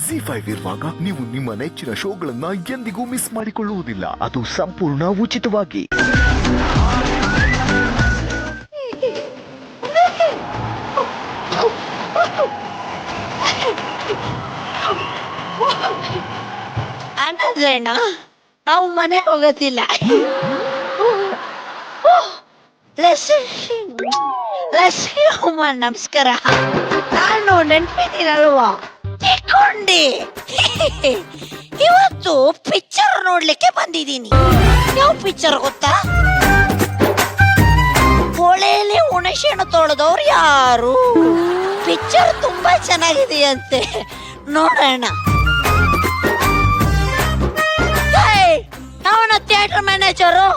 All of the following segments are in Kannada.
ZEE5 ಇರುವಾಗ ನೀವು ನಿಮ್ಮ ನೆಚ್ಚಿನ ಶೋಗಳನ್ನ ಎಂದಿಗೂ ಮಿಸ್ ಮಾಡಿಕೊಳ್ಳುವುದಿಲ್ಲ. ಅದು ಸಂಪೂರ್ಣ ಉಚಿತವಾಗಿ. ಅನ್ನೋದೇನ ನಾವು ಮನೆ ಹೋಗೋದಿಲ್ಲ. ನಮಸ್ಕಾರ. ನಾನು ನೆನ್ಪಿದ್ದೀನಲ್ವಾ ತಿಳ್ಕೊಂಡಿ. ಇವತ್ತು ಪಿಕ್ಚರ್ ನೋಡ್ಲಿಕ್ಕೆ ಬಂದಿದ್ದೀನಿ. ಯಾವ ಪಿಕ್ಚರ್ ಗೊತ್ತಾ? ಹೊಳೆಯಲ್ಲಿ ಹುಣಸೆಹಣ್ಣು ತೊಳೆದವ್ರು ಯಾರು? ಪಿಕ್ಚರ್ ತುಂಬಾ ಚೆನ್ನಾಗಿದೆಯಂತೆ, ನೋಡೋಣ. ಅವನ ಥಿಯೇಟರ್ ಮ್ಯಾನೇಜರು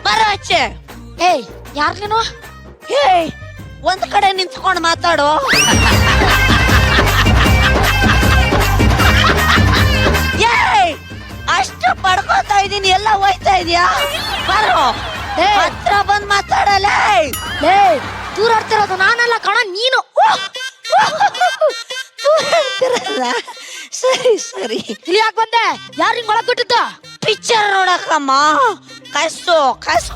ಬರೋಚೆ. ಏಯ್ ಯಾರ್ ನೀನು? ಏಯ್ ಒಂದ್ ಕಡೆ ನಿಂತ್ಕೊಂಡು ಮಾತಾಡೋ. ಏಯ್ ಅಷ್ಟು ಪಡ್ಕೋತಾ ಇದೀನಿ, ಎಲ್ಲ ಹೋಯ್ತಾ ಇದೀಯಾ? ಬರೋ ಹತ್ರ ಬಂದ್ ಮಾತಾಡಲ್ಲ. ದೂರ ಆಡ್ತಿರೋದು ನಾನಲ್ಲ ಕಣ, ನೀನು. ಸರಿ ಸರಿ. ಇಲ್ಲಿ ಯಾಕೆ ಬಂದೆ? ಯಾರು ಹಿಂಗ್ ಒಳಗ್ ಬಿಟ್ಟಿದ್ದ? ಪಿಕ್ಚರ್ ನೋಡಕ್ಕಮ್ಮ. ಕಾಸು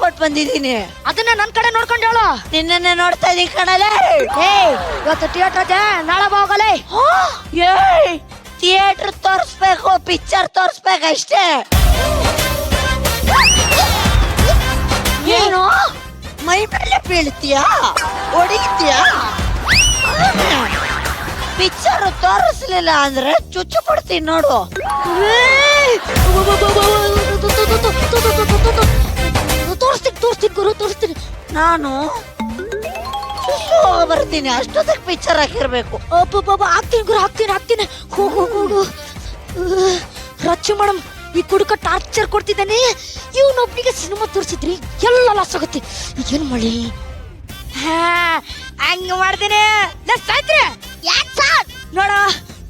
ಕೊಟ್ಟು ಬಂದಿದ್ದೀನಿ. ಅದನ್ನ ನನ್ ಕಡೆ ನೋಡ್ಕೊಂಡು ಹೇಳು. ನಿನ್ನೆ ನೋಡ್ತಾ ಇದೀನಿ ಕಣಲೆ. ಇವತ್ತು ಥಿಯೇಟರ್ ಇದೆ, ನಾಳೆ ಹೋಗಲೇ. ಥಿಯೇಟರ್ ತೋರಿಸ್ಬೇಕು, ಪಿಕ್ಚರ್ ತೋರಿಸ್ಬೇಕು ಅಷ್ಟೇ. ಏನು ಮೈ ಮೇಲೆ ಬೀಳ್ತೀಯಾ, ಹೊಡಿತೀಯಾ? ಪಿಕ್ಚರ್ ತೋರಿಸ್ಲಿಲ್ಲ ಅಂದ್ರೆ ಚುಚ್ಚು ಬಿಡ್ತೀನಿ ನೋಡು. ತೋರಿಸ್ತೀನಿ ನಾನು ಬರ್ತೀನಿ. ಅಷ್ಟೊತ್ತಿಗೆ ಪಿಕ್ಚರ್ ಹಾಕಿರ್ಬೇಕು. ಹಾಕ್ತೀನಿ ಗುರು, ಹಾಕ್ತೀನಿ. ಹೋಗು. ರಚ್ಚು ಮೇಡಮ್, ಈ ಕುಡುಕ ಟಾರ್ಚರ್ ಕೊಡ್ತಿದ್ದಾನೆ. ಇವನೊಬ್ನಿಗೆ ಸಿನಿಮಾ ತೋರಿಸಿದ್ರಿ ಎಲ್ಲ ಲಾಸ್ ಆಗುತ್ತೆ. ಏನ್ ಮಾಡಿ? ಹಂಗ ಮಾಡ್ತೇನೆ. ನೋಡ,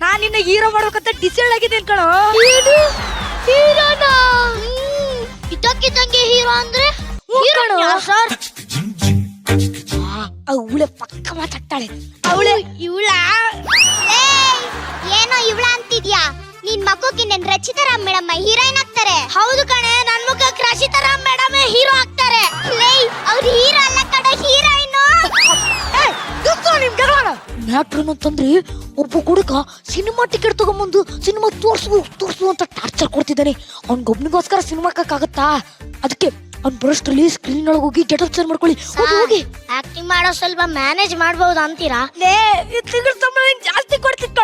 ನಾನ್ ನಿನ್ನ ಹೀರೋ ಮಾಡ್ಬೇಕಂತ ಡಿಸೈಡ್ ಆಗಿದ್ದೇನೆ ಕಣೋ. ಹೀರೋನಾ? ಇದ್ದಕ್ಕಿದ್ದಂಗೆ ಹೀರೋ ಅಂದ್ರೆ ಸರ್. ಅವಳೆ ಪಕ್ಕ ಮಾತಾಡ್ತಾಳೆ. ಇವಳ ಏನೋ ಇವಳ ಅಂತಿದ್ಯಾ? ನಿನ್ ಮಕ್ಕಕ್ಕೆ ನನ್ ರಚಿತಾರಾಮ್ ಮೇಡಮ್ ಹೀರೋಯಿನ್ ಆಗ್ತಾರೆ. ಹೌದು ಕಣೆ, ನನ್ ಮುಖಕ್ಕೆ ರಚಿತಾರಾಮ್ ಮೇಡಮ್ ಹೀರೋ ಆಗ್ತಾರೆ. ಅವ್ರು ಹೀರೋ ಅಲ್ಲ ಕಣ, ಹೀರೋಯಿನ್. ಮ್ಯಾಟ್ರ್ ಅಂತಂದ್ರೆ ಒಬ್ಬ ಹುಡುಗ ಸಿನಿಮಾ ಟಿಕೆಟ್ ತಗೊಂಬಂದು ಸಿನಿಮಾ ತೋರ್ಸು ಅಂತ ಟಾರ್ಚರ್ ಕೊಡ್ತಿದ್ದಾನೆ. ಅವ್ನಿಗೊಬ್ನಿಗೋಸ್ಕರ ಸಿನಿಮಾಕ್ಕಾಗತ್ತಾ? ಅದಕ್ಕೆ ಅವ್ನ್ ಬರೋಷ್ಟ್ರಲ್ಲಿ ಸ್ಕ್ರೀನ್ ಒಳಗೆ ಹೋಗಿ ಗೆಟಪ್ ಚೇಂಜ್ ಮಾಡ್ಕೊಳ್ಳಿ. ಹೋಗಿ ಆಕ್ಟಿಂಗ್ ಮಾಡೋ ಸ್ವಲ್ಪ ಮ್ಯಾನೇಜ್ ಮಾಡ್ಬೋದು ಅಂತೀರಾ? ತಿಂಗಳ ಸಂಬಳ ಜಾಸ್ತಿ ಕೊಡ್ತಿತ್ತು.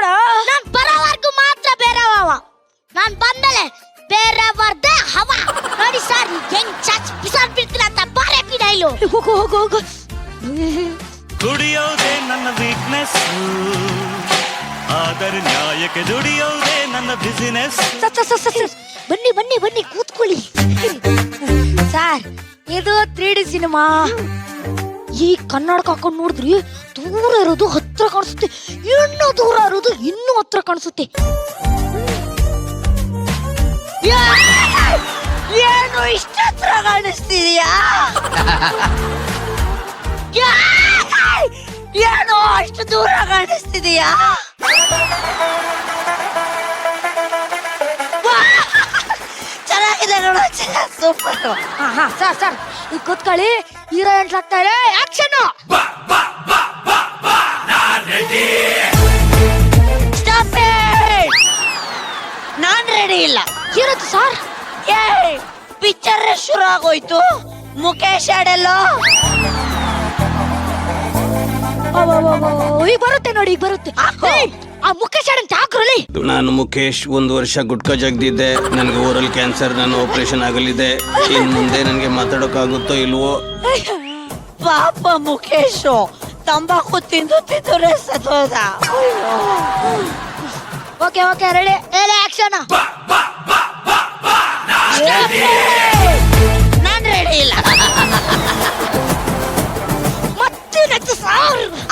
ನಾನ್ ಬರೋವರ್ಗು ಮಾತ್ರ ಬೇರೆವ, ನಾನ್ ಬಂದಲೆ ಬೇರೆವರ್ದೆ ಹವ. ನೋಡಿ ಸರ್, ಹೆಂಗ್ ಚಾಚ್ ಬಿಸಾಡ್ ಬಿಡ್ತೀರ ಅಂತ ಬಾರೆ ಪಿಡೈಲು. ಹೋಗು. ದುಡಿಯೋದೇ ನನ್ನ ವೀಕ್ನೆಸ್, ಆದರೆ ನ್ಯಾಯಕ್ಕೆ ದುಡಿಯೋದೇ ನನ್ನ ಬಿಸಿನೆಸ್. ಬನ್ನಿ ಕೂತ್ಕೊಳ್ಳಿ. ಸರ್, ಇದು 3D ಸಿನಿಮಾ. ಈ ಕನ್ನಡಕ ಹಾಕೊಂಡು ನೋಡಿದ್ರಿ ದೂರ ಇರೋದು ಹತ್ರ ಕಾಣಿಸುತ್ತೆ, ಇನ್ನೂ ದೂರ ಇರೋದು ಇನ್ನೂ ಹತ್ರ ಕಾಣಿಸುತ್ತೆ. ಏನು ಇಷ್ಟ ಹತ್ರ ಕಾಣಿಸ್ತಿದ್ಯಾ? ಏನೋ ಅಷ್ಟು ದೂರ ಕಾಣಿಸ್ತಿದೀಯಾ? ಚೆನ್ನಾಗಿದೆ ನೋಡು, ಸೂಪರ್. ಸರ್ ಈಗ ಕೂತ್ಕೊಳ್ಳಿ. ಹೀರೋ ಎಂಟ್ರ್ ಆಗ್ತಾರೆ. ಆಕ್ಷನ್. ನಾನ್ ರೆಡಿ ಇಲ್ಲ. ಇರುತ್ತೆ ಸರ್. ಪಿಕ್ಚರ್ ಶುರು ಆಗೋಯ್ತು. ಮುಖೇಶ್ ಆಡಲ್ಲೋ. ಈಗ ಬರುತ್ತೆ ನೋಡಿ, ಈಗ ಬರುತ್ತೆ. ಆ ಮುಖೇಶ್ ಆಡಂತ ಹಾಕ್ರಲ್ಲಿ. ನಾನು ಮುಖೇಶ್, 1 ವರ್ಷ ಗುಟ್ಕಾ ಜಗ್ದಿದ್ದೆ. ನನಗೆ ಓರಲ್ ಕ್ಯಾನ್ಸರ್, ನಾನು ಆಪರೇಷನ್ ಆಗಲಿದೆ. ಇನ್ ಮುಂದೆ ನನಗೆ ಮಾತಾಡೋಕ್ಕಾಗುತ್ತೋ ಇಲ್ವೋ? ಪಾಪ ಮುಖೇಶ್ ತಂಬಾಕು ತಿಂದು ಸತ್ತೋದ. Okay ready. ಆಕ್ಷನ್. ನಾನ್ ರೆಡಿ ಇಲ್ಲ.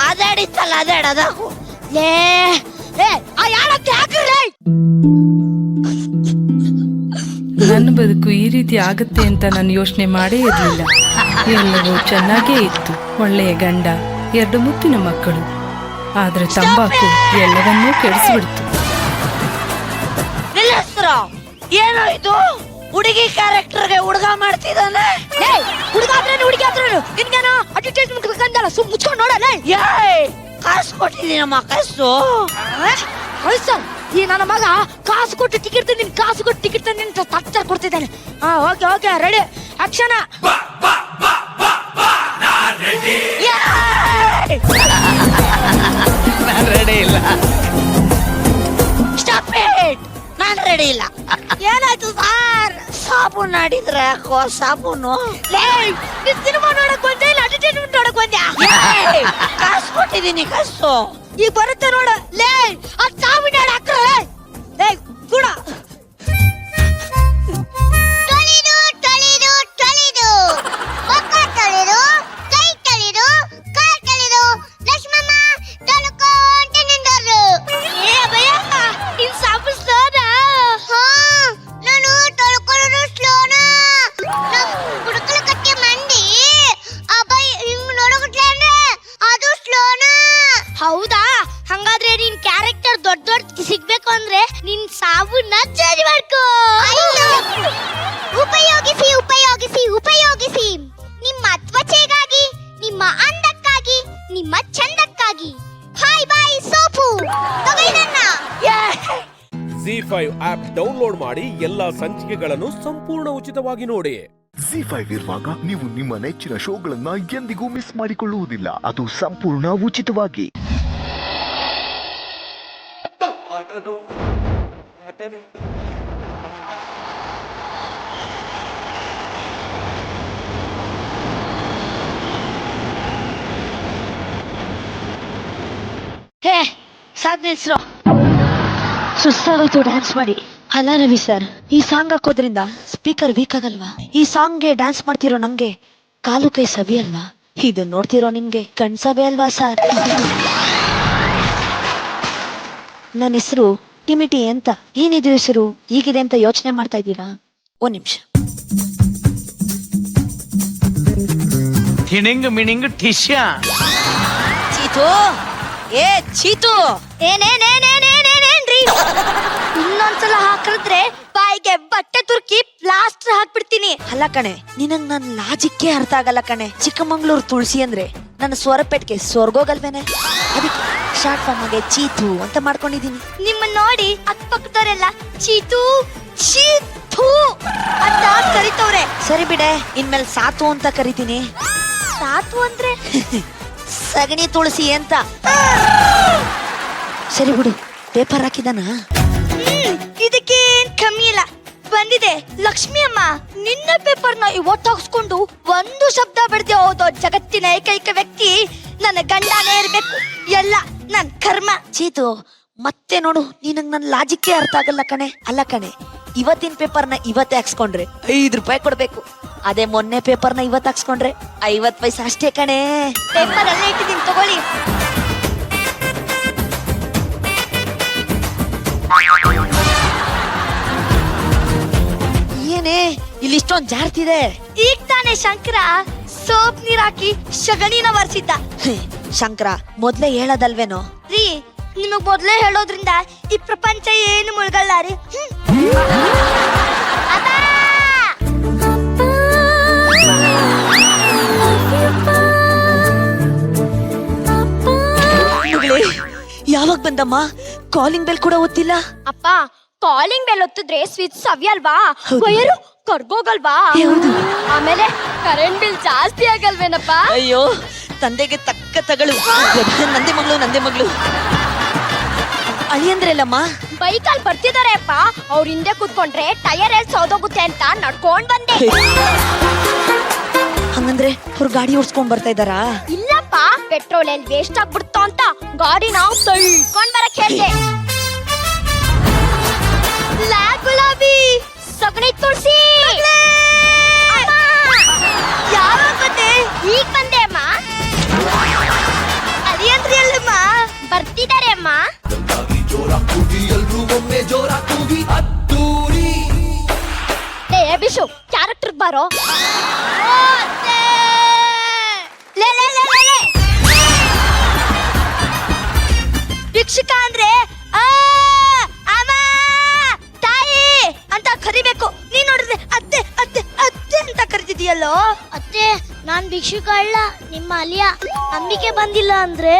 ಅದಾಡಿತ್ತಲ್ಲ, ಅದಾಡೋದಾಗು. ನನ್ನ ಬದುಕು ಈ ರೀತಿ ಆಗುತ್ತೆ ಅಂತ ನಾನು ಯೋಚನೆ ಮಾಡೇ ಇರಲಿಲ್ಲ. ಎಲ್ಲವೂ ಚೆನ್ನಾಗೇ ಇತ್ತು. ಒಳ್ಳೆಯ ಗಂಡ, 2 ಮುತ್ತಿನ ಮಕ್ಕಳು. ಆದ್ರೆ ತಂಬಾಕು ಎಲ್ಲವನ್ನೂ ಕೆಡಿಸಿಬಿಡ್ತು. ಮಾತ್ರ ಏನೋ ಇದು ಹುಡುಗಿ ಕ್ಯಾರೆಕ್ಟರ್ಗೆ ಹುಡುಗ ಮಾಡ್ತಿದ್ದಾನೆ. ಹುಡುಗ ಆದ್ರೇನು ಹುಡುಗಿ ಆದ್ರೇನು ನಿನ್ಗೇನೋ ಅಡ್ವರ್ಟೈಸ್ಮೆಂಟ್ ಬೇಕಂದಲ್ಲ ಸುಮ್ ಮುಚ್ಕೊಂಡು ನೋಡಲ್ಲ. ಕಾಸು ಕೊಟ್ಟಿದ್ದೀನಮ್ಮ ಕಾಸು ಸರ್. ಈ ನನ್ನ ಮಗ ಕಾಸು ಕೊಟ್ಟು ಟಿಕೆಟ್ ತಂದಿನಿ, ಕಾಸು ಕೊಟ್ಟು ಟಿಕೆಟ್ ತಂದಿನಿ ತಚ್ಚರ್ ಕೊಡ್ತಿದ್ದಾನೆ. ಹಾ okay okay ready action. Ready ಇಲ್ಲ. ಸ್ಟಾಪ್ ಇಟ್, ನಾನು ರೆಡಿ ಇಲ್ಲ. ಏನಾಯ್ತು ಸರ್? ಸಾಬೂನ್ ಆಡಿದ್ರೆ ಯಾಕೋ ಸಾಬೂನು. ಸಿನಿಮಾ ನೋಡಕ್ ಬಂದೆ ಇಲ್ಲ ಅಡ್ವರ್ಟೈಸ್ಮೆಂಟ್ ನೋಡಕ್ ಬಂದ್ಯಾ? ಕಾಸು ಕೊಟ್ಟಿದ್ದೀನಿ ಕಾಸು ಈಗ ಬರುತ್ತೆ ನೋಡ. ಲೇ ಅದ್ ಸಾಬೂನ್ ಹಾಕ್ರ ಲೇ ಕೂಡ ತೊಳೆದು ತೊಳೆದು ತೊಳೆದು ಮುಖ ತೊಳೆದು ಕೈ ತೊಳೆದು ಕಾಲ್ ತೊಳೆದು ಲಕ್ಷ್ಮಮ್ಮ ತೊಳ್ಕೊಂತ ನಿಂದರು. ಏ ಭಯ ಇನ್ ಸಾಬೂನ್ ಸ್ಲೋನಾ? ಹಾ ನಾನು ತೊಳ್ಕೊಳ್ಳೋದು ಸ್ಲೋನಾ. ನಮ್ ಹುಡುಕಲ ಕಟ್ಟೆ ಮಂದಿ ಅಬ್ಬಾಯಿ ಹಿಂಗ್ ನೋಡೋಗಟ್ಲೆ ಅದು ಸ್ಲೋನಾ. ಹೌದಾ? ಹಂಗಾದ್ರೆ ನಿನ್ ಕ್ಯಾರೆಕ್ಟರ್ ದೊಡ್ಡ ದೊಡ್ಡ ಸಿಗ್ಬೇಕು ಅಂದ್ರೆ ನಿನ್ ಸಾಬೂನ ಚೇಂಜ್ ಮಾಡ್ಕೋ. ಉಪಯೋಗಿಸಿ ಉಪಯೋಗಿಸಿ ಉಪಯೋಗಿಸಿ ನಿಮ್ಮ ತ್ವಚೆಗಾಗಿ, ನಿಮ್ಮ ಅಂದಕ್ಕಾಗಿ, ನಿಮ್ಮ ಚಂದಕ್ಕಾಗಿ. ಹಾಯ್ ಬಾಯ್ ಸೋಪು ತಗೊಳ್ಳೋಣ. Z5 ಆಪ್ ಡೌನ್ಲೋಡ್ ಮಾಡಿ ಎಲ್ಲಾ ಸಂಚಿಕೆಗಳನ್ನು ಸಂಪೂರ್ಣ ಉಚಿತವಾಗಿ ನೋಡಿ. Z5 ಇರುವಾಗ ನೀವು ನಿಮ್ಮ ನೆಚ್ಚಿನ ಶೋಗಳನ್ನ ಎಂದಿಗೂ ಮಿಸ್ ಮಾಡಿಕೊಳ್ಳುವುದಿಲ್ಲ. ಅದು ಸಂಪೂರ್ಣ ಉಚಿತವಾಗಿ. ಹೇ ಸಾಕ್ ನಿಲ್ಸ್ರು. ಸುಸ್ತಾಗೋಯ್ತು ಡ್ಯಾನ್ಸ್ ಮಾಡಿ. ಅಲ್ಲ ರವಿ ಸರ್, ಈ ಸಾಂಗ್ ಹಾಕೋದ್ರಿಂದ ಸ್ಪೀಕರ್ ವೀಕ್ ಆಗಲ್ವಾ? ಈ ಸಾಂಗ್ಗೆ ಡ್ಯಾನ್ಸ್ ಮಾಡ್ತಿರೋ ನಂಗೆ ಕಾಲು ಕೈ ಸವಿ ಅಲ್ವಾ? ಇದು ನೋಡ್ತಿರೋ ನಿಮ್ಗೆ ಕಣ್ಸಬೆ ಅಲ್ವಾ ಸರ್? ನನ್ನ ಹೆಸರು ಟಿಮಿಟಿ ಅಂತ. ಏನಿದು ಹೆಸರು ಹೀಗಿದೆ ಅಂತ ಯೋಚನೆ ಮಾಡ್ತಾ ಇದ್ದೀರಾ? ಒಂದ್ ನಿಮಿಷ. ಥಿಣಿಂಗ್ ಮಿಣಿಂಗ್ ಠಿಶ್ಯಾ. ಚೀತು, ಏ ಚೀತು, ಏನೇನೇನೇನೇನೇನೇನ್ರಿ? ಇನ್ನೊಂದ್ಸಲ ಹಾಕಿದ್ರೆ ಬಾಯಿಗೆ ಬಟ್ಟೆ ತುರ್ಕಿ ಪ್ಲಾಸ್ಟರ್ ಹಾಕ್ಬಿಡ್ತೀನಿ. ಅಲ್ಲ ಕಣೆ, ನಿನಗ್ ನನ್ ಲಾಜಿಕ್ಕೇ ಅರ್ಥ ಆಗಲ್ಲ ಕಣೆ. ಚಿಕ್ಕಮಂಗ್ಳೂರ್ ತುಳಸಿ ಅಂದ್ರೆ ನನ್ನ ಸ್ವರಪೇಟ್ಗೆ ಸ್ವರ್ಗೋಗಲ್ವೇನೆ? ಅದಕ್ಕೆ ಶಾರ್ಟ್ ಫಾರ್ಮ್ ಆಗಿ ಚೀತು ಅಂತ ಮಾಡ್ಕೊಂಡಿದೀನಿ. ನಿಮ್ಮನ್ನ ನೋಡಿ ಅಕ್ಕಪಕ್ಕದವರೆಲ್ಲ ಚೀತು ಚೀತು ಅಂತ ಕರಿತವ್ರೆ. ಸರಿ ಬಿಡೆ, ಇನ್ಮೇಲೆ ಸಾತು ಅಂತ ಕರಿತೀನಿ. ಸಾತು ಅಂದ್ರೆ ಸಗಣಿ ತುಳಸಿ ಅಂತ. ಸರಿ ಬಿಡು, ಪೇಪರ್ ಹಾಕಿದಾನ? ಇದಕ್ಕೇನ್ ಕಮ್ಮಿ ಇಲ್ಲ. ಬಂದಿದೆ ಲಕ್ಷ್ಮಿ ಅಮ್ಮ. ನಿನ್ನ ಪೇಪರ್ನ ಇವತ್ತು ಹಾಕ್ಸ್ಕೊಂಡು ಒಂದು ಶಬ್ದ ಬಿಡದೆ ಹೋದೋ ಜಗತ್ತಿನ ಏಕೈಕ ವ್ಯಕ್ತಿ ನನ್ನ ಗಂಡನೇ ಇರ್ಬೇಕು. ಎಲ್ಲ ನನ್ ಕರ್ಮ. ಚೀತು, ಮತ್ತೆ ನೋಡು, ನಿನಗ್ ನನ್ ಲಾಜಿಕ್ಕೇ ಅರ್ಥ ಆಗಲ್ಲ ಕಣೆ. ಅಲ್ಲ ಕಣೆ, ಇವತ್ತಿನ ಪೇಪರ್ನ ಇವತ್ತೇ ಹಾಕ್ಸ್ಕೊಂಡ್ರೆ 5 ರೂಪಾಯಿ ಕೊಡ್ಬೇಕು. ಅದೇ ಮೊನ್ನೆ ಪೇಪರ್ನ ಇವತ್ತು ಹಾಕ್ಸ್ಕೊಂಡ್ರೆ 50 ಪೈಸೆ ಅಷ್ಟೇ ಕಣೆ. ಪೇಪರ್ ಅಲ್ಲೇ ಇಟ್ಟಿದ್ದೀನಿ ತಗೊಳ್ಳಿ. ಏನೇ ಇಲ್ಲಿ ಇಷ್ಟೊಂದ್ ಜಾರ್ತಿದೆ? ಈಗ ತಾನೇ ಶಂಕರ ಸೋಪ್ ನೀರ್ ಹಾಕಿ ಶಗಣಿನ ವರ್ಸಿದ್ದ. ಶಂಕರ ಮೊದ್ಲೇ ಹೇಳೋದಲ್ವೇನೋ? ರೀ, ನಿಮಗ್ ಮೊದ್ಲೇ ಹೇಳೋದ್ರಿಂದ ಈ ಪ್ರಪಂಚ ಏನು ಮುಳುಗಲ್ಲ ರೀ. ಯಾವಾಗ ಬಂದಮ್ಮ? ಕಾಲಿಂಗ್ ಬೆಲ್ ಕೂಡ ಒತ್ತಿಲ್ಲ. ಅಪ್ಪ, ಕಾಲಿಂಗ್ ಬೆಲ್ ಒತ್ತಿದ್ರೆ ಸ್ವಿಚ್ ಸವಿಯಲ್ವಾ? ವೈರು ಕರ್ಗೋಗಲ್ವಾ? ಆಮೇಲೆ ಕರೆಂಟ್ ಬಿಲ್ ಜಾಸ್ತಿ ಆಗಲ್ವೇನಪ್ಪ? ಅಯ್ಯೋ, ತಂದೆಗೆ ತಕ್ಕ ತಗಳು. ನಂದೆ ಮಗಳು ಅಳಿಯಂದ್ರಲ್ಲಮ್ಮ? ಬೈಕಲ್ಲಿ ಬರ್ತಿದಾರೆ ಅಪ್ಪ. ಅವ್ರ ಹಿಂದೆ ಕೂತ್ಕೊಂಡ್ರೆ ಟೈರ್ ಎಲ್ಲಿ ಸೌದೋಗುತ್ತೆ ಅಂತ ನಡ್ಕೊಂಡ್ ಬಂದೆ. ಹಂಗಂದ್ರೆ ಅವ್ರು ಗಾಡಿ ಓಡಿಸ್ಕೊಂಡ್ ಬರ್ತಾ ಇದಾರಾ? ಇಲ್ಲಪ್ಪ, ಪೆಟ್ರೋಲ್ ಎಲ್ಲಿ ವೇಸ್ಟ್ ಆಗ್ಬಿಡ್ತು ಅಂತ ಗಾಡಿ ನಾವು ತಳ್ಕೊಂಡ್ ಬರಕ್ ಹೇಳ್ದೆ. ಗುಲಾಬಿ ಸಗಣಿ ತುಳಸಿ ಯಾವಾಗ ಬಂದೆ? ಈಗ ಬಂದೆ ಅಮ್ಮ. ಅದೇನ್ರಿ ಅಲ್ಲಮ್ಮ? ಬರ್ತಿದ್ದಾರೆ ಅಮ್ಮ. ಬಿಶು ಕ್ಯಾರೆಕ್ಟರ್ ಬಾರೋ. ಭಿಕ್ಷುಕ ಅಂದ್ರೆ ಅಮ್ಮ, ತಾಯಿ, ನಾನ್ ಭಿಕ್ಷುಕ ಅಲ್ಲ, ನಿಮ್ಮ ಅಲಿಯ. ನಂಬಿಕೆ ಬಂದಿಲ್ಲ ಅಂದ್ರೆ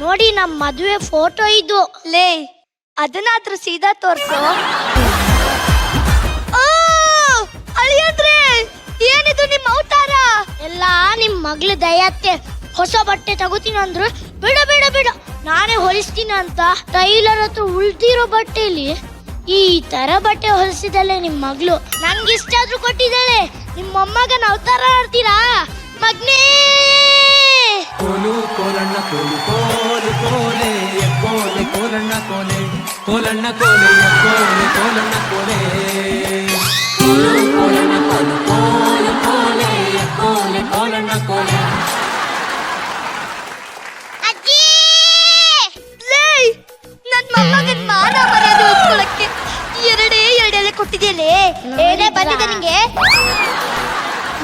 ನೋಡಿ, ನಮ್ ಮದುವೆ ಫೋಟೋ ಇದು. ಲೇ ಅದನ್ನಾದ್ರೂ ಸೀದಾ ತೋರ್ಸು. ಅಳಿಯಂದ್ರೆ ಏನಿದು ನಿಮ್ಮ ಅವತಾರ? ಎಲ್ಲ ನಿಮ್ ಮಗ್ಳು ದಯತ್ತೆ. ಹೊಸ ಬಟ್ಟೆ ತಗೋತೀನಿ ಅಂದ್ರು ಬೇಡ ಬೇಡ ಬೇಡ, ನಾನೇ ಹೊಲಿಸ್ತೀನಿ ಅಂತ ಟೈಲರ್ ಹತ್ರ ಉಳ್ದಿರೋ ಬಟ್ಟೆಲಿ ಈ ತರ ಬಟ್ಟೆ ಹೊಲಿಸಿದಳೆ ನಿಮ್ ಮಗ್ಳು. ನಂಗೆ ಇಷ್ಟ ಆದ್ರೂ ಕೊಟ್ಟಿದ್ದಾಳೆ. ನಿಮ್ ಮೊಮ್ಮಗನ ಅವತಾರ ಆಡ್ತೀರಾ ಮಗ್ನೇ? ಕೋಲು ಕೋಲಣ್ಣ ಕೋಲು ಕೋಲು ಕೋಲೆ ಕೋಲೆ ಕೋಲಣ್ಣ ಕೋಲೆ ಕೋಲಣ್ಣ ಕೋಲೆ ಕೋಲೆ ಕೋಲಣ್ಣ ಕೋಲೆ ಕೋಲು ಕೋಲಣ್ಣ ಕೋಲು ಕೋಲು ಕೋಲೆ ಕೋಲೆ ಕೋಲಣ್ಣ ಕೋಲೆ. ಅಜ್ಜಿ, ಲೇ ನನ್ ಮೊಮ್ಮಗನ್ ಮಾನ ಮರ್ಯಾದೆ ಉಳ್ಕೊಳಕ್ಕೆ ಎರಡೆಲ್ಲ ಕೊಟ್ಟಿದ್ದೇನೆ. ಏನೇ ಬಂದಿದೆ ನಿಂಗೆ?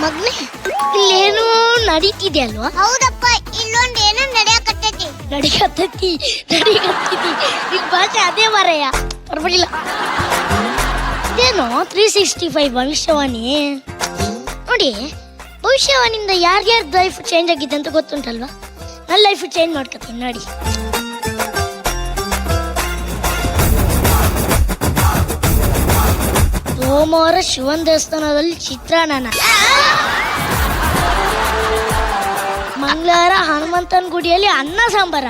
ಮಗ್ನೆ, ಇಲ್ಲೇನೋ ನಡೀತಿದೆ ಅಲ್ವಾ? ಹೌದಪ್ಪ, ಇಲ್ಲೊಂದು ಏನೋ ನಡೆಯಕತ್ತೈತಿ. ನಡಿಗತ್ತೈತಿ ನಿನ್ ಭಾಷೆ ಅದೇ ಮಾರಯ್ಯ, ಪರವಾಗಿಲ್ಲ. ಇದೇನೋ 365 ಭವಿಷ್ಯವಾಣಿ ನೋಡಿ. ಭವಿಷ್ಯವಾಣಿಯಿಂದ ಯಾರ್ಯಾರ ಲೈಫ್ ಚೇಂಜ್ ಆಗಿದೆ ಅಂತ ಗೊತ್ತುಂಟಲ್ವಾ? ನನ್ನ ಲೈಫ್ ಚೇಂಜ್ ಮಾಡ್ಕೊತೀನಿ ನೋಡಿ. ಸೋಮವಾರ ಶಿವನ್ ದೇವಸ್ಥಾನದಲ್ಲಿ ಚಿತ್ರಾನ್ನ, ಮಂಗಳವಾರ ಹನುಮಂತನ ಗುಡಿಯಲ್ಲಿ ಅನ್ನ ಸಾಂಬಾರ,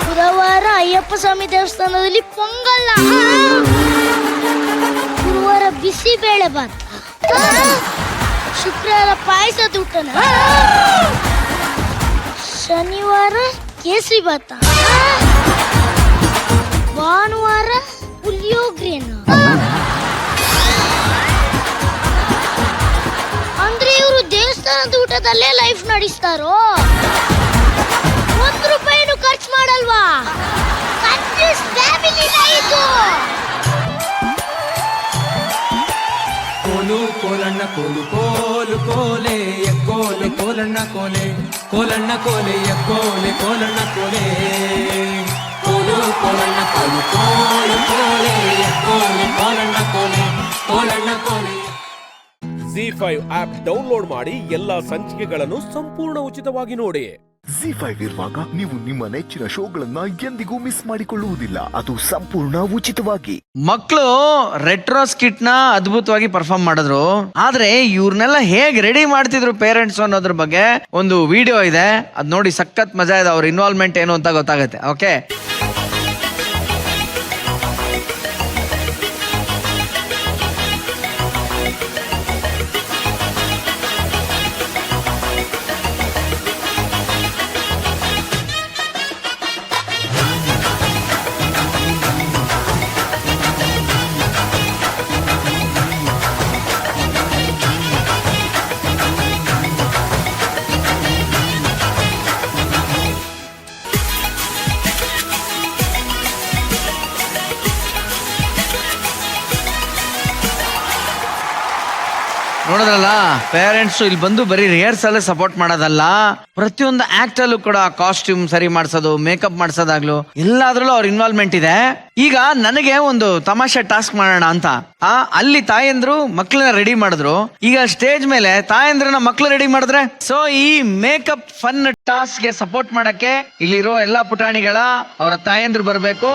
ಬುಧವಾರ ಅಯ್ಯಪ್ಪ ಸ್ವಾಮಿ ದೇವಸ್ಥಾನದಲ್ಲಿ ಪೊಂಗಲ್ಲ, ಗುರುವಾರ ಬಿಸಿ ಬೇಳೆ ಭಾತ, ಶುಕ್ರವಾರ ಪಾಯಸದ ಊಟನ, ಶನಿವಾರ ಕೇಸರಿ ಭಾತ, ಭಾನುವಾರ ಪುಳಿಯೋಗ್ರೆನ. ಅಂದ್ರೆ ಇವರು ದೇವಸ್ಥಾನದ ಊಟದಲ್ಲೇ ಲೈಫ್ ನಡೆಸ್ತಾರೋ? 1 ರೂಪಾಯಿನೂ ಖರ್ಚು ಮಾಡಲ್ವಾ? ಫ್ಯಾಮಿಲಿ ಇದು. ಕೋಲು ಕೋಲಣ್ಣ ಕೋಲು ಕೋಲು ಕೋಲೆ ಕೋಲೆ ಕೋಲಣ್ಣ ಕೋಲೆ ಕೋಲಣ್ಣ ಕೋಲೆ ಕೋಲೆ ಕೋಲಣ್ಣ ಕೋಲೆ ಕೋಲು ಕೋಲಣ್ಣ ಕೋಲು ಕೋಲು ಕೋಲೆ ಕೋಲೆ ಕೋಲಣ್ಣ ಕೋಲೆ ಕೋಲಣ್ಣ ಕೋಲೆ. ZEE5 ಆಪ್ ಡೌನ್ಲೋಡ್ ಮಾಡಿ ಎಲ್ಲಾ ಸಂಚಿಕೆಗಳನ್ನು ಸಂಪೂರ್ಣ ಉಚಿತವಾಗಿ ನೋಡಿ. ZEE5 ಇರುವಾಗ ನೀವು ನಿಮ್ಮ ನೆಚ್ಚಿನ ಶೋಗಳನ್ನ ಎಂದಿಗೂ ಮಿಸ್ ಮಾಡಿಕೊಳ್ಳುವುದಿಲ್ಲ. ಅದು ಸಂಪೂರ್ಣ ಉಚಿತವಾಗಿ. ಮಕ್ಕಳು ರೆಟ್ರೋ ಸ್ಕಿಟ್ ನ ಅದ್ಭುತವಾಗಿ ಪರ್ಫಾರ್ಮ್ ಮಾಡಿದ್ರು. ಆದ್ರೆ ಇವ್ರನ್ನೆಲ್ಲ ಹೇಗ್ ರೆಡಿ ಮಾಡ್ತಿದ್ರು ಪೇರೆಂಟ್ಸ್ ಅನ್ನೋದ್ರ ಬಗ್ಗೆ ಒಂದು ವಿಡಿಯೋ ಇದೆ, ಅದ್ ನೋಡಿ ಸಖತ್ ಮಜಾ ಇದೆ. ಅವ್ರ ಇನ್ವಾಲ್ವ್ಮೆಂಟ್ ಏನು ಅಂತ ಗೊತ್ತಾಗುತ್ತೆ. ಓಕೆ, ನೋಡಿದ್ರಲ್ಲ, ಪೇರೆಂಟ್ಸ್ ಇಲ್ಲಿ ಬಂದು ಬರೀ ರಿಹರ್ಸಲ್ ಸಪೋರ್ಟ್ ಮಾಡೋದಲ್ಲ, ಪ್ರತಿಯೊಂದು ಆಕ್ಟ್ ಅಲ್ಲೂ ಕೂಡ ಕಾಸ್ಟ್ಯೂಮ್ ಸರಿ ಮಾಡಿಸೋದು, ಮೇಕಪ್ ಮಾಡಿಸೋದಾಗ್ಲು ಎಲ್ಲಾದ್ರಲ್ಲೂ ಅವ್ರ ಇನ್ವಾಲ್ವ್ಮೆಂಟ್ ಇದೆ. ಈಗ ನನಗೆ ಒಂದು ತಮಾಷೆ ಟಾಸ್ಕ್ ಮಾಡೋಣ ಅಂತ ಅಲ್ಲಿ ತಾಯಂದ್ರು ಮಕ್ಳನ್ನ ರೆಡಿ ಮಾಡಿದ್ರು. ಈಗ ಸ್ಟೇಜ್ ಮೇಲೆ ತಾಯಂದ್ರನ್ನ ಮಕ್ಳು ರೆಡಿ ಮಾಡಿದ್ರೆ, ಸೊ ಈ ಮೇಕಪ್ ಫನ್ ಟಾಸ್ಕ್ ಗೆ ಸಪೋರ್ಟ್ ಮಾಡಕ್ಕೆ ಇಲ್ಲಿರೋ ಎಲ್ಲಾ ಪುಟಾಣಿಗಳ ಅವರ ತಾಯಂದ್ರು ಬರ್ಬೇಕು.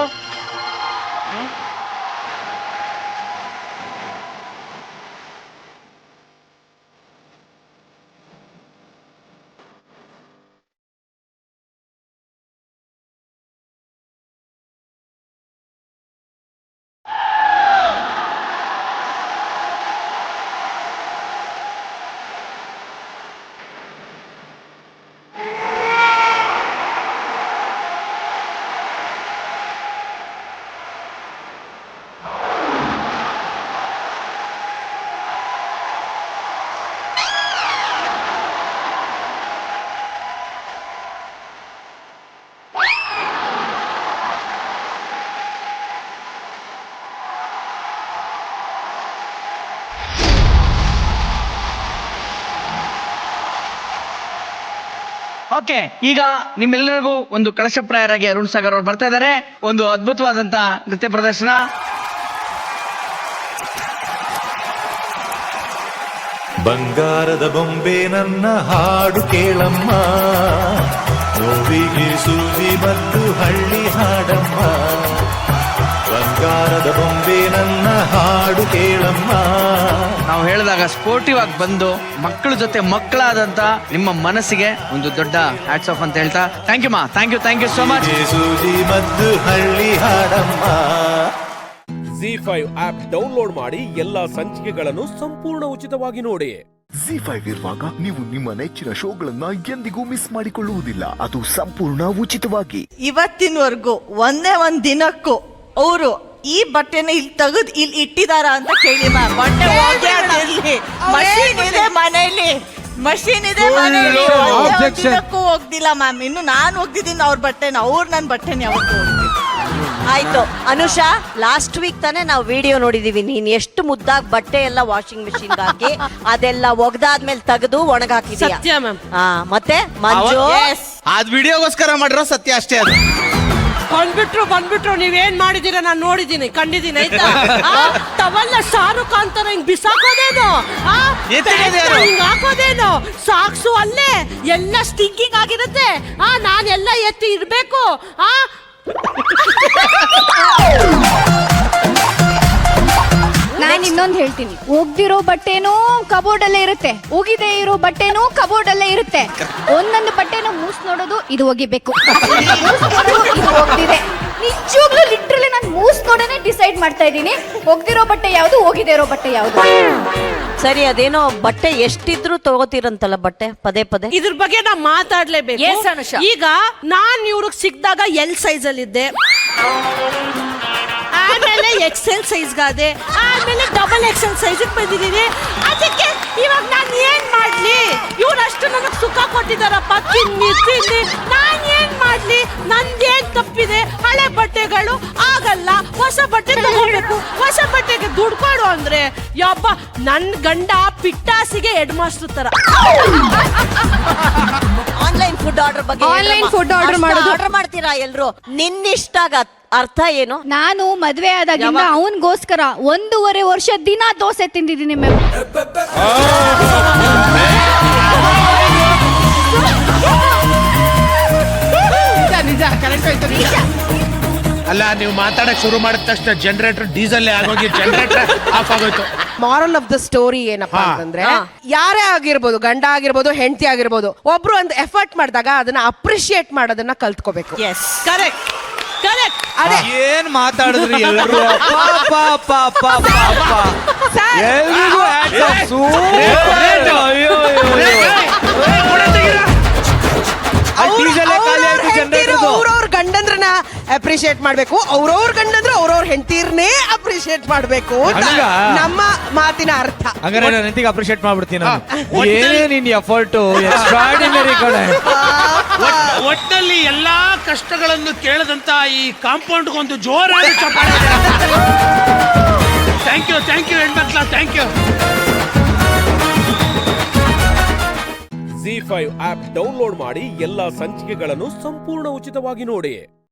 ಓಕೆ, ಈಗ ನಿಮ್ಮೆಲ್ಲರಿಗೂ ಒಂದು ಕಳಶಪ್ರಾಯರಾಗಿ ಅರುಣ್ ಸಾಗರ್ ಅವರು ಬರ್ತಾ ಇದ್ದಾರೆ. ಒಂದು ಅದ್ಭುತವಾದಂತ ನೃತ್ಯ ಪ್ರದರ್ಶನ. ಬಂಗಾರದ ಬೊಂಬೆ ನನ್ನ ಹಾಡು ಕೇಳಮ್ಮ, ನೋವಿಗೆ ಸೂಜಿ ಮತ್ತು ಹಳ್ಳಿ ಹಾಡಮ್ಮ. ಬಂಗಾರದ ಬೊಂಬೆ ನನ್ನ ಹಾಡು ಕೇಳಮ್ಮ. ನಾವು ಹೇಳಿದಾಗ ಸ್ಪೋರ್ಟಿವ್ ಆಗಿ ಬಂದು ಮಕ್ಕಳ ಜೊತೆ ಮಕ್ಕಳಾದಂತ ನಿಮ್ಮ ಮನಸ್ಸಿಗೆ ಒಂದು ದೊಡ್ಡ ಹ್ಯಾಟ್ಸ್ ಆಫ್ ಅಂತ ಹೇಳ್ತಾ ಥ್ಯಾಂಕ್ ಯು ಮಾ, ಥ್ಯಾಂಕ್ ಯು ಸೋ ಮಚ್. ಸೂಜಿ ಮತ್ತು ಹಳ್ಳಿ ಹಾಡಮ್ಮ. Z5 ಆಪ್ ಡೌನ್ಲೋಡ್ ಮಾಡಿ ಎಲ್ಲಾ ಸಂಚಿಕೆಗಳನ್ನು ಸಂಪೂರ್ಣ ಉಚಿತವಾಗಿ ನೋಡಿ. Z5 ಇರುವಾಗ ನೀವು ನಿಮ್ಮ ನೆಚ್ಚಿನ ಶೋಗಳನ್ನ ಎಂದಿಗೂ ಮಿಸ್ ಮಾಡಿಕೊಳ್ಳುವುದಿಲ್ಲ. ಅದು ಸಂಪೂರ್ಣ ಉಚಿತವಾಗಿ. ಇವತ್ತಿನವರೆಗೂ ಒಂದೇ ಒಂದ್ ದಿನಕ್ಕೂ ಅವರು ಈ ಬಟ್ಟೆನ ಇಲ್ಲಿ ತೆಗೆದು ಇಲ್ಲಿ ಇಟ್ಟಿದಾರ ಅಂತ ಕೇಳಿ ಮ್ಯಾಮ್. ಬಟ್ಟೆ ಮಷೀನ್ ಇದೆ ಮನೇಲಿ, ಮಷೀನ್ ಇದೆ ಮನೇಲಿ, ದಿನಕ್ಕೂ ಹೋಗ್ದಿಲ್ಲ ಮ್ಯಾಮ್. ಇನ್ನು ನಾನು ಹೋಗ್ದಿದ್ದೀನಿ ಅವ್ರ ಬಟ್ಟೆನ, ಅವ್ರು ನನ್ನ ಬಟ್ಟೆನ ಯಾವತ್ತೂ ಹೋಗ್ತಿಲ್ಲ. ಆಯ್ತು ಅನುಷಾ, ಲಾಸ್ಟ್ ವೀಕ್ ತಾನೇ ನಾವು ವಿಡಿಯೋ ನೋಡಿದೀವಿ, ನೀನ್ ಎಷ್ಟು ಮುದ್ದಾಗಿ ಬಟ್ಟೆ ಎಲ್ಲ ವಾಷಿಂಗ್ ಮಿಷಿನ್ ಹಾಕಿ ಅದೆಲ್ಲ ಒಗ್ದಾದ್ಮೇಲೆ ತೆಗೆದು ಒಣಗಾಕಿದೀಯ. ಸತ್ಯ ಮ್ಯಾಮ್. ಮತ್ತೆ ಮಂಜು ಅದ್ ವಿಡಿಯೋಗೋಸ್ಕರ ಮಾಡಿರೋ ಸತ್ಯ ಅಷ್ಟೇ. ಅದು ಬಂದ್ಬಿಟ್ರು ನೀವೇನ್ ಮಾಡಿದೀರ ನಾನು ನೋಡಿದೀನಿ, ಕಂಡಿದ್ದೀನಿ ಆಯ್ತಾ. ತವಲ್ಲ ಶಾರುಖ್ ಖಾನ್ ತರ ಹಿಂಗ್ ಬಿಸಾಕೋದೇನು, ಹಿಂಗ್ ಹಾಕೋದೇನು, ಸಾಕ್ಸು ಅಲ್ಲೇ ಎಲ್ಲ ಸ್ಟಿಂಕಿಂಗ್ ಆಗಿರುತ್ತೆ. ನಾನೆಲ್ಲ ಎತ್ತಿ ಇರ್ಬೇಕು. ನಾನು ಇನ್ನೊಂದು ಹೇಳ್ತೀನಿ, ಒಗ್ದಿರೋ ಬಟ್ಟೆನೂ ಕಬೋರ್ಡ್ ಅಲ್ಲೇ ಇರುತ್ತೆ, ಒಗಿದೆ ಇರೋ ಬಟ್ಟೆನೂ ಕಬೋರ್ಡ್ ಅಲ್ಲೇ ಇರುತ್ತೆ. ಒಂದೊಂದು ಬಟ್ಟೆನೂ ಮೂಸ್ ನೋಡೋದು ಇದು ಒಗಿಬೇಕು, ಇದು ಒಗ್ದಿದೆ. ನಿಜವಾಗ್ಲೂ ಲಿಟ್ರಲಿ ನಾನು ಮೂಸ್ ನೋಡೋನೆ ಡಿಸೈಡ್ ಮಾಡ್ತಾ ಇದ್ದೀನಿ, ಒಗ್ದಿರೋ ಬಟ್ಟೆ ಯಾವುದು, ಒಗಿದೆ ಇರೋ ಬಟ್ಟೆ ಯಾವುದು. ಸರಿ, ಅದೇನೋ ಬಟ್ಟೆ ಎಷ್ಟಿದ್ರು ತಗೋತೀರಂತಲ್ಲ ಬಟ್ಟೆ ಪದೇ ಪದೇ. ಇದ್ರ ಬಗ್ಗೆ ನಾ ಮಾತಾಡ್ಲೇಬೇಕು. ಈಗ ನಾನ್ ಇವ್ರಿಗೆ ಸಿಕ್ಕಿದಾಗ ಎಲ್ ಸೈಜ್ ಅಲ್ಲಿ ಇದ್ದೆ, ಆಮೇಲೆ ಎಕ್ಸೆಲ್ ಸೈಜ್ ಗಾದೆ, ಆಮೇಲೆ ಡಬಲ್ ಎಕ್ಸೆಲ್ ಸೈಜ್ ಬಂದಿದ್ದೀನಿ. ಅದಕ್ಕೆ ಇವಾಗ ನಾನು ಏನ್ ಮಾಡ್ಲಿ? ಇವ್ರಷ್ಟು ನನಗೆ ಸುಖ ಕೊಟ್ಟಿದಾರಪ್ಪ, ತಿನ್ನಿ ನಾನ್ ಏನ್ ಮಾಡ್ಲಿ? ನಂದೇನ್ ತಪ್ಪಿದೆ? ಹಳೆ ಬಟ್ಟೆಗಳು ಆಗಲ್ಲ, ಹೊಸ ಬಟ್ಟೆ ತಗೋಬೇಕು. ಹೊಸ ಬಟ್ಟೆಗೆ ದುಡ್ಡು ಕೊಡು ಅಂದ್ರೆ ಯಪ್ಪ, ನನ್ ಗಂಡ ಪಿಟ್ಟಾಸಿಗೆ ಹೆಡ್ ಮಾಸ್ಟರ್ ತರ. ಆನ್ಲೈನ್ ಫುಡ್ ಆರ್ಡರ್ ಬಗ್ಗೆ, ಆನ್ಲೈನ್ ಫುಡ್ ಆರ್ಡರ್ ಮಾಡೋದು ಆರ್ಡರ್ ಮಾಡ್ತೀರಾ ಎಲ್ರು? ನಿನ್ನಿಷ್ಟ ಅರ್ಥ ಏನು? ನಾನು ಮದ್ವೆ ಆದಾಗಿಂದ ಅವನ್ಗೋಸ್ಕರ 1.5 ವರ್ಷ ದಿನ ದೋಸೆ ತಿಂದಿದ್ದೀನಿ ಮ್ಯಾಮ್. ನಿಜ ಕರೆಕ್ಟ್. ಅಲ್ಲ, ನೀವು ಮಾತಾಡಕ್ ಶುರು ಮಾಡಿದ ತಕ್ಷಣ ಜನರೇಟರ್ ಡೀಸೆಲ್ ಆಗೋಗಿ ಜನರೇಟರ್ ಆಫ್ ಆಗೋಯ್ತು. ಮಾರಲ್ ಆಫ್ ದ ಸ್ಟೋರಿ ಏನಪ್ಪಾ ಅಂತಂದ್ರೆ, ಯಾರೇ ಆಗಿರ್ಬೋದು, ಗಂಡ ಆಗಿರ್ಬೋದು, ಹೆಂಡತಿ ಆಗಿರ್ಬೋದು, ಒಬ್ರು ಒಂದು ಎಫರ್ಟ್ ಮಾಡಿದಾಗ ಅದನ್ನ ಅಪ್ರಿಶಿಯೇಟ್ ಮಾಡೋದನ್ನ ಕಲ್ತ್ಕೋಬೇಕು. Correct correct. ಅದೇ ಏನ್ ಮಾತಾಡಿದ್ರಿ ಎಲ್ರು? ಅವ್ರವ್ರ ಗಂಡಂದ್ರನ್ನ ಅಪ್ರಿಶಿಯೇಟ್ ಮಾಡ್ಬೇಕು, ಅವ್ರವ್ರ ಗಂಡಂದ್ರ ಅವ್ರವ್ರ ಹೆಂಡತಿರ್ನೇ ಅಪ್ರಿಶಿಯೇಟ್ ಮಾಡ್ಬೇಕು. ನಮ್ಮ ಮಾತಿನ ಅರ್ಥ. ಹಂಗಾರೆ ನಾನು ಹೆಂಡತಿಗೆ ಅಪ್ರಿಶಿಯೇಟ್ ಮಾಡ್ಬಿಡ್ತೀನಿ. ಏನೇ ನಿನ್ ಎಫರ್ಟ್ ಎಕ್ಸ್ಟ್ರಾರ್ಡಿನರಿ ಕಡೆ. ಒಟ್ಟಿನಲ್ಲಿ ಎಲ್ಲಾ ಕಷ್ಟಗಳನ್ನು ಕೇಳದಂತ ಈ ಕಾಂಪೌಂಡ್ ಒಂದು ಜೋರಾದ ಚಪ್ಪಾಳೆ. ಥ್ಯಾಂಕ್ ಯು ಹೆಣ್ಮಕ್ಳ, thank you. Z5 app download ಮಾಡಿ ಎಲ್ಲಾ ಸಂಚಿಕೆಗಳನ್ನು ಸಂಪೂರ್ಣ ಉಚಿತವಾಗಿ ನೋಡಿ.